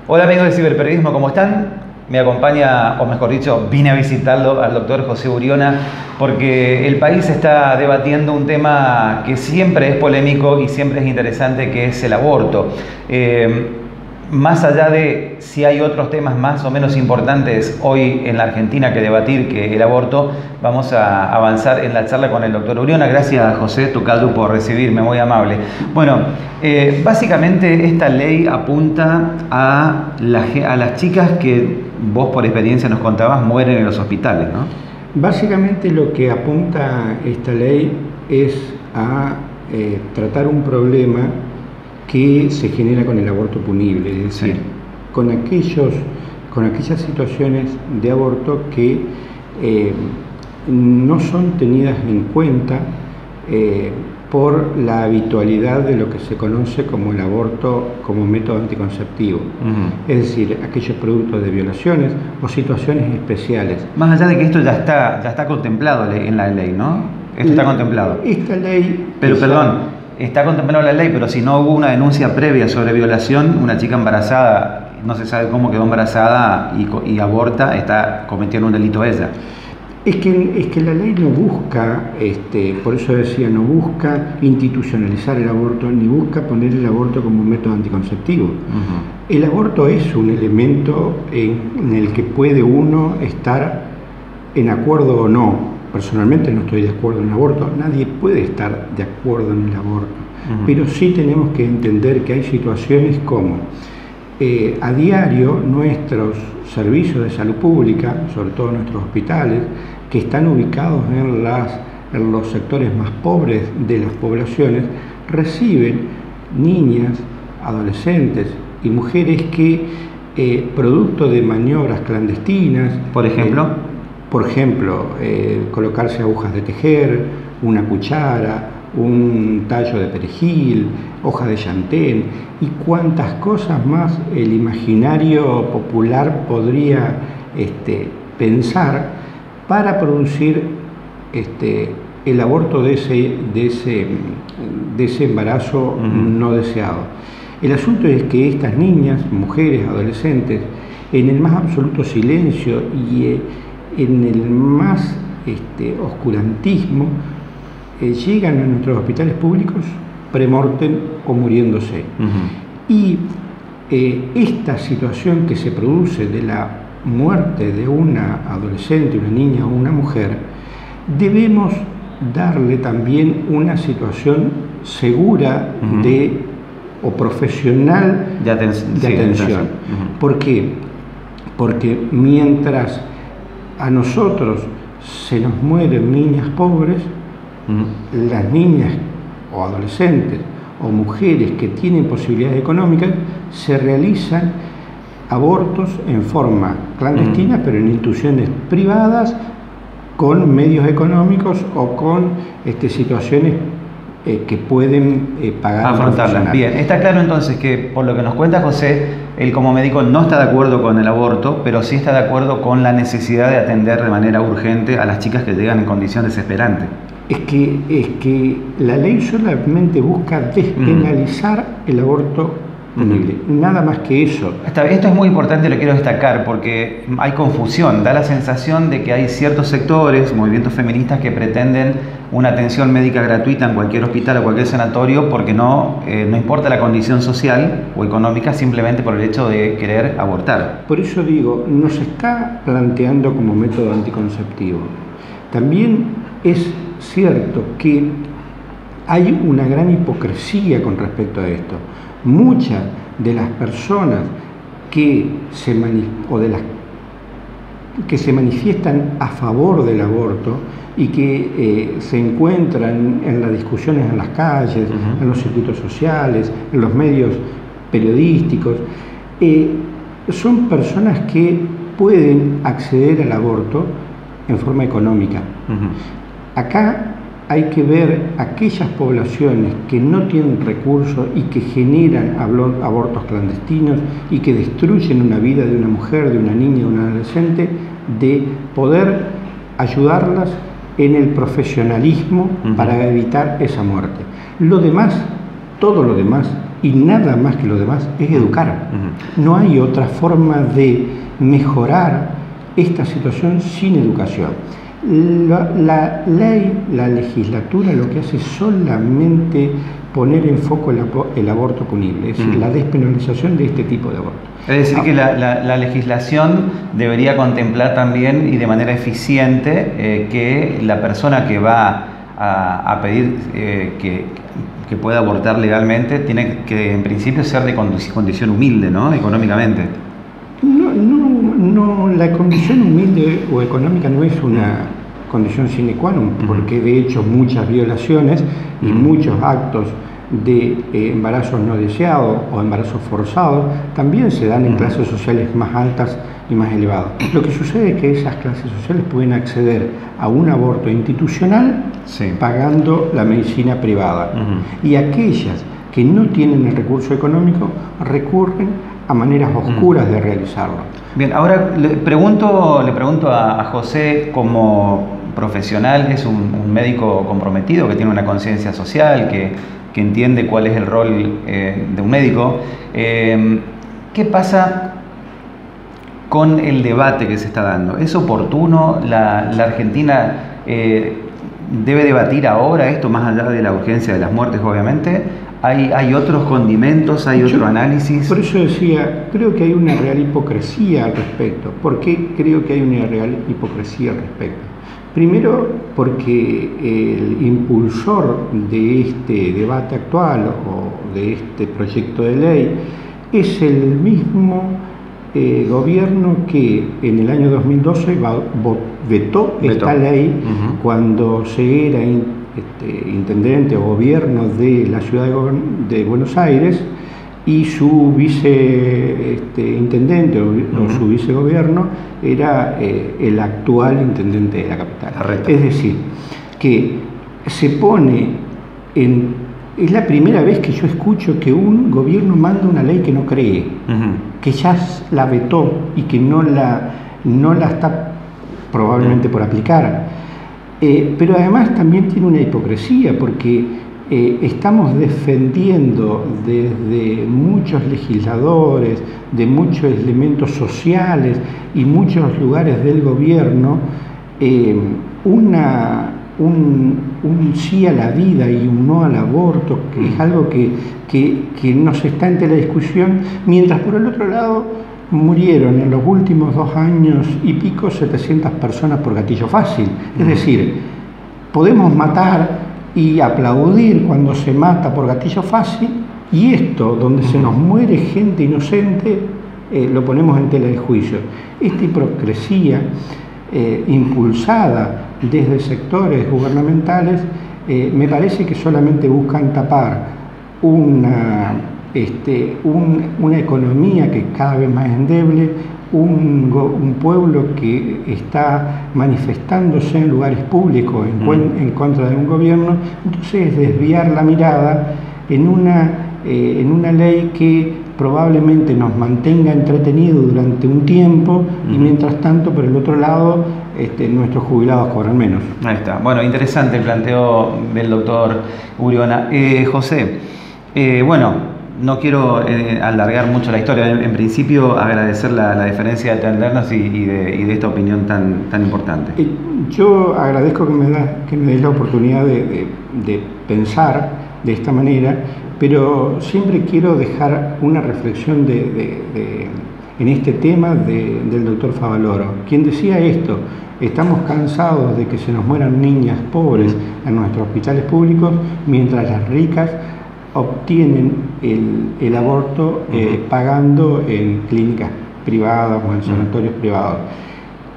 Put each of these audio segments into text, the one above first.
Hola amigos de Ciberperiodismo, ¿cómo están? Me acompaña, o mejor dicho, vine a visitarlo al doctor José Uriona porque el país está debatiendo un tema que siempre es polémico y siempre es interesante, que es el aborto. Más allá de si hay otros temas más o menos importantes hoy en la Argentina que debatir que el aborto, vamos a avanzar en la charla con el doctor Uriona. Gracias, José Tucaldu, por recibirme, muy amable. Bueno, básicamente esta ley apunta a las chicas que vos por experiencia nos contabas mueren en los hospitales, ¿no? Básicamente lo que apunta esta ley es a tratar un problema que se genera con el aborto punible, es decir, sí, con aquellas situaciones de aborto que no son tenidas en cuenta por la habitualidad de lo que se conoce como el aborto como método anticonceptivo, es decir, aquellos productos de violaciones o situaciones especiales. Más allá de que esto ya está contemplado en la ley, ¿no? Esto está contemplado. Esta ley... Pero perdón, está contemplado en la ley, pero si no hubo una denuncia previa sobre violación, una chica embarazada, no se sabe cómo quedó embarazada y aborta, está cometiendo un delito ella. Es que la ley no busca, por eso decía, no busca institucionalizar el aborto, ni busca poner el aborto como un método anticonceptivo. El aborto es un elemento en el que puede uno estar en acuerdo o no. Personalmente no estoy de acuerdo en el aborto, nadie puede estar de acuerdo en el aborto, pero sí tenemos que entender que hay situaciones como a diario nuestros servicios de salud pública, sobre todo nuestros hospitales, que están ubicados en los sectores más pobres de las poblaciones, reciben niñas, adolescentes y mujeres que, producto de maniobras clandestinas, por ejemplo, colocarse agujas de tejer, una cuchara, un tallo de perejil, hoja de llantén y cuantas cosas más el imaginario popular podría pensar para producir el aborto de ese embarazo no deseado. El asunto es que estas niñas, mujeres, adolescentes, en el más absoluto silencio y en el más oscurantismo, llegan a nuestros hospitales públicos premortem o muriéndose. Y esta situación que se produce de la muerte de una adolescente, una niña o una mujer, debemos darle también una situación segura o profesional de atención. ¿Por qué? Porque mientras a nosotros se nos mueren niñas pobres, las niñas o adolescentes o mujeres que tienen posibilidades económicas se realizan abortos en forma clandestina, pero en instituciones privadas con medios económicos o con situaciones que pueden pagar. Afrontarlas. Bien, está claro entonces que por lo que nos cuenta José, él como médico no está de acuerdo con el aborto, pero sí está de acuerdo con la necesidad de atender de manera urgente a las chicas que llegan en condición desesperante. Es que la ley solamente busca despenalizar el aborto punible, nada más que eso. Esto es muy importante y lo quiero destacar porque hay confusión, da la sensación de que hay ciertos sectores, movimientos feministas que pretenden una atención médica gratuita en cualquier hospital o cualquier sanatorio porque no importa la condición social o económica, simplemente por el hecho de querer abortar. Por eso digo, no se está planteando como método anticonceptivo. También es cierto que hay una gran hipocresía con respecto a esto. Muchas de las personas que se manifiestan a favor del aborto y que se encuentran en las discusiones en las calles, en los circuitos sociales, en los medios periodísticos, son personas que pueden acceder al aborto en forma económica. Acá hay que ver aquellas poblaciones que no tienen recursos y que generan abortos clandestinos y que destruyen una vida de una mujer, de una niña, de un adolescente, de poder ayudarlas en el profesionalismo para evitar esa muerte. Lo demás, todo lo demás, y nada más que lo demás es educar. No hay otra forma de mejorar esta situación sin educación. La ley, la legislatura lo que hace es solamente poner en foco el aborto punible, es decir, la despenalización de este tipo de aborto. Es decir, que la legislación debería contemplar también y de manera eficiente que la persona que va a pedir que pueda abortar legalmente tiene que en principio ser de condición humilde, ¿no? Económicamente. No, la condición humilde o económica no es una condición sine qua non, porque de hecho muchas violaciones y muchos actos de embarazos no deseados o embarazos forzados también se dan en clases sociales más altas y más elevadas. Lo que sucede es que esas clases sociales pueden acceder a un aborto institucional pagando la medicina privada, y aquellas que no tienen el recurso económico recurren a maneras oscuras de realizarlo. Bien, ahora le pregunto a José, como profesional, es un médico comprometido que tiene una conciencia social, que entiende cuál es el rol de un médico. ¿Qué pasa con el debate que se está dando? ¿Es oportuno? ¿La Argentina debe debatir ahora esto, más allá de la urgencia de las muertes, obviamente? ¿Hay otros condimentos, hay otro análisis? Por eso decía, creo que hay una real hipocresía al respecto. ¿Por qué creo que hay una real hipocresía al respecto? Primero, porque el impulsor de este debate actual o de este proyecto de ley es el mismo gobierno que en el año 2012 vetó esta ley cuando se era intendente o gobierno de la ciudad de Buenos Aires, y su viceintendente o su vicegobierno era el actual intendente de la capital. Correcto. Es decir, que se pone es la primera vez que yo escucho que un gobierno manda una ley que no cree, que ya la vetó y que no la está probablemente por aplicar. Pero además también tiene una hipocresía, porque estamos defendiendo desde muchos legisladores, de muchos elementos sociales y muchos lugares del gobierno, un sí a la vida y un no al aborto, que es algo que nos está en discusión, mientras por el otro lado murieron en los últimos 2 años y pico 700 personas por gatillo fácil. Es decir, podemos matar y aplaudir cuando se mata por gatillo fácil, y esto, donde se nos muere gente inocente, lo ponemos en tela de juicio. Esta hipocresía impulsada desde sectores gubernamentales me parece que solamente buscan tapar una economía que cada vez más endeble, un pueblo que está manifestándose en lugares públicos en contra de un gobierno. Entonces, desviar la mirada en una ley que probablemente nos mantenga entretenidos durante un tiempo, y mientras tanto, por el otro lado, nuestros jubilados cobran menos. Ahí está. Bueno, interesante el planteo del doctor Uriona. José, bueno, no quiero alargar mucho la historia. En principio, agradecer la deferencia de atendernos y de esta opinión tan importante. Yo agradezco que me des la oportunidad de pensar de esta manera, pero siempre quiero dejar una reflexión en este tema del doctor Favaloro, quien decía esto: estamos cansados de que se nos mueran niñas pobres en nuestros hospitales públicos, mientras las ricas obtienen el aborto pagando en clínicas privadas o en sanatorios privados.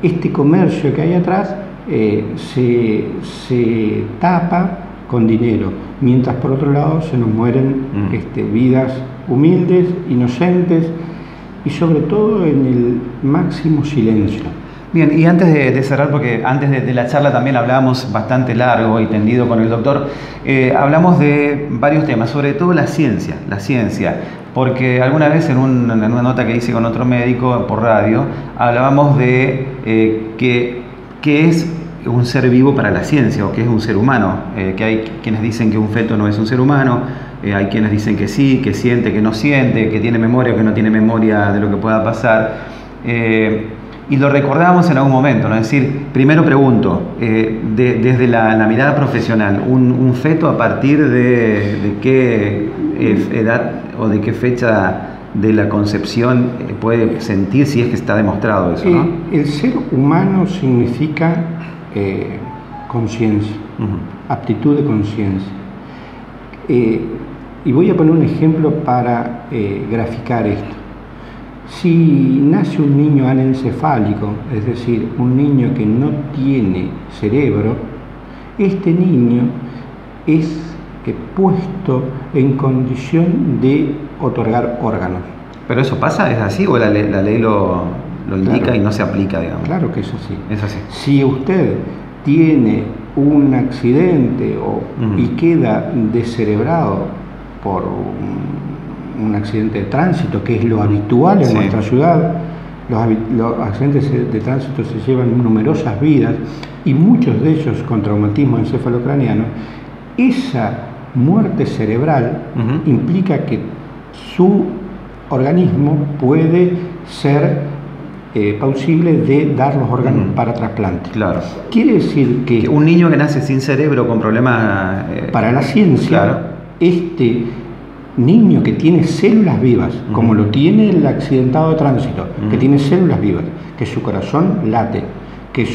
Este comercio que hay atrás se tapa con dinero, mientras por otro lado se nos mueren vidas humildes, inocentes, y sobre todo en el máximo silencio. Bien, y antes de cerrar, porque antes de la charla también hablábamos bastante largo y tendido con el doctor, hablamos de varios temas, sobre todo la ciencia, porque alguna vez en una nota que hice con otro médico por radio, hablábamos de qué es un ser vivo para la ciencia, o qué es un ser humano, que hay quienes dicen que un feto no es un ser humano, hay quienes dicen que sí, que siente, que no siente, que tiene memoria o que no tiene memoria de lo que pueda pasar. Y lo recordamos en algún momento, ¿no? Es decir, primero pregunto, desde la mirada profesional, ¿un feto a partir de qué edad o de qué fecha de la concepción puede sentir, si es que está demostrado eso, ¿no? El ser humano significa conciencia, aptitud de conciencia. Y voy a poner un ejemplo para graficar esto. Si nace un niño anencefálico, es decir, un niño que no tiene cerebro, este niño es puesto en condición de otorgar órganos. ¿Pero eso pasa? ¿Es así? ¿O la ley lo indica, claro, y no se aplica, digamos? Claro que es así. Es así. Si usted tiene un accidente y queda descerebrado por un accidente de tránsito, que es lo habitual en nuestra ciudad, los accidentes de tránsito se llevan numerosas vidas y muchos de ellos con traumatismo encefalocraniano. Esa muerte cerebral implica que su organismo puede ser plausible de dar los órganos para trasplante. Claro. Quiere decir que un niño que nace sin cerebro, con problemas... para la ciencia, claro, este niño que tiene células vivas, como lo tiene el accidentado de tránsito, que tiene células vivas, que su corazón late, que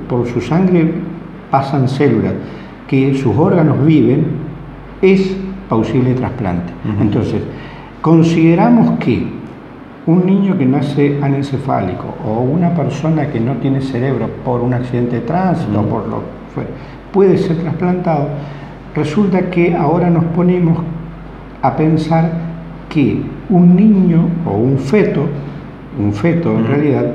por su sangre pasan células, que sus órganos viven, es plausible trasplante. Entonces, consideramos que un niño que nace anencefálico o una persona que no tiene cerebro por un accidente de tránsito o por lo que fuera, puede ser trasplantado. Resulta que ahora nos ponemos a pensar que un niño o un feto en realidad,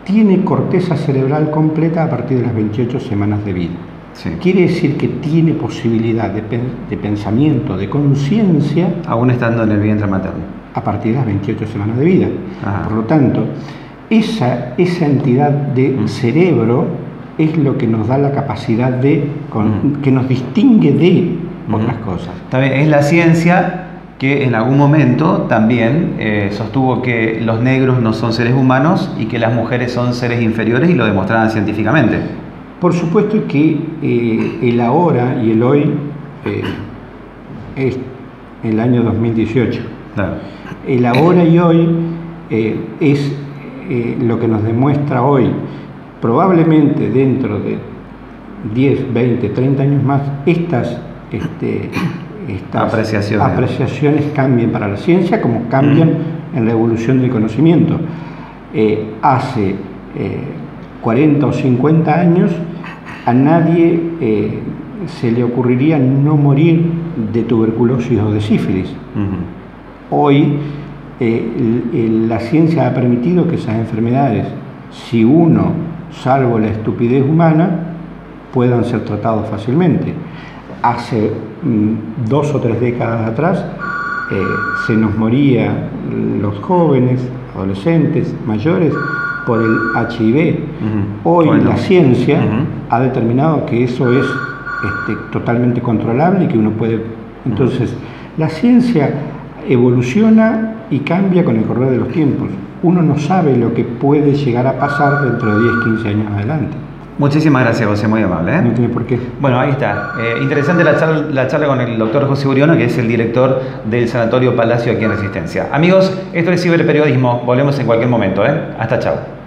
tiene corteza cerebral completa a partir de las 28 semanas de vida. Sí. Quiere decir que tiene posibilidad de pensamiento, de conciencia, aún estando en el vientre materno, a partir de las 28 semanas de vida. Por lo tanto, esa entidad de cerebro es lo que nos da la capacidad que nos distingue de otras cosas. También es la ciencia que en algún momento también sostuvo que los negros no son seres humanos y que las mujeres son seres inferiores, y lo demostraban científicamente. Por supuesto que el ahora y el hoy es el año 2018. Claro. El ahora y hoy es lo que nos demuestra hoy. Probablemente dentro de 10, 20, 30 años más, estas apreciaciones cambien para la ciencia, como cambian en la evolución del conocimiento. Hace 40 o 50 años a nadie se le ocurriría no morir de tuberculosis o de sífilis. Hoy la ciencia ha permitido que esas enfermedades, si uno, salvo la estupidez humana, puedan ser tratados fácilmente. Hace 2 o 3 décadas atrás se nos morían los jóvenes, adolescentes, mayores, por el HIV. Hoy la ciencia ha determinado que eso es totalmente controlable y que uno puede... Entonces, la ciencia evoluciona y cambia con el correr de los tiempos. Uno no sabe lo que puede llegar a pasar dentro de 10, 15 años adelante. Muchísimas gracias, José, muy amable. No tiene por qué. Bueno, ahí está. Interesante la charla con el doctor José Uriona, que es el director del Sanatorio Palacio aquí en Resistencia. Amigos, esto es Ciberperiodismo. Volvemos en cualquier momento. Hasta chao.